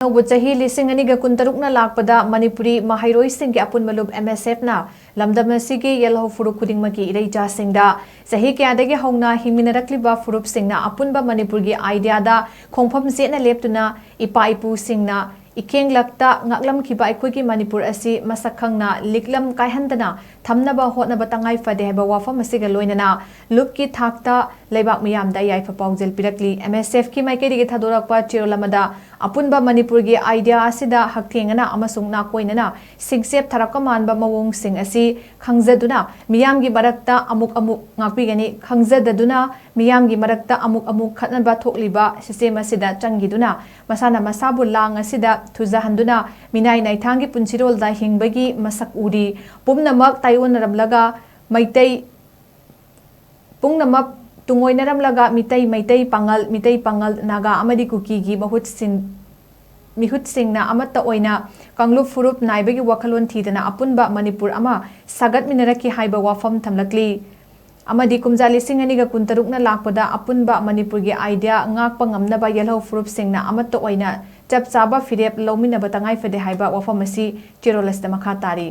Anouba Chahi lising aniga kuntarukna lakpada Manipuri Maheiroi Shinggi Apunba Lup MSF na Lamdam Asigi Yelhou FURUP KHUDINGMAKKI IREICHA SHINGDA Chahi KAYADAGI HOUNA HINGMINNARAK-LIBA FURUP SHINGNA Apunba MANIPURGI IDEA da KHONGPHAM CHETNA LEPTUNA IPA-IPU SHINGNA EKHENG-LAKTA NGAAKLAMKHIBA अखोइगी MANIPUR असी मसक खंगना LIKLAM KAIHANDANA THAMNABA HOTNABA TANGAI फदे HAIBA WAFAM ASIGA लोइनना लुप की थाकता लेबाक मियामदा याइफा पाउजेल पिरकली MSF की माइकेदी थादोरकपा चिरोलमदा अपुनबा मणिपुर की आइडिया असिदा हक्थेंगना अमसुंग नाकोइनना सिंगसेप थरकका मानबा मवोंग सिंग असि खंगजदुना मियामगी मरक्ता अमुक अमुक ngapiगनी खंगजददुना मियामगी मरक्ता अमुक अमुक खतनबा थोकलिबा सिस्टेम असिदा चंगिदुना मसाना मसाबु लांग असिदा थुजाहंदुना मिनाई नाइथांगी पुंसिरोलदा हिंगबगी मसक उरी पुमनमक ताइवनरमलगा मैतै पुंगनमक तुंगोइनरमलगा मितै पांगल नागा अमदी कुकीगी मिहुत सिंगना अमत्ता ओइना कांगलुप फुरुप नाइबगी वखलोन थीदना अपुनबा मणिपुर अमा सगतमिनरकी हाइबा वाफम थमलकली अमदी कुमजाली सिंग अनिगा कुंतरुकना लाकपदा अपुनबा मणिपुरगी idea ngaakpa ngamnaba yelhou furup singna amatta oina chap chaba फिरेप लौमिनबा तंगाई फदे हाइबा वाफम असि चिरोलस्ता मखा तारी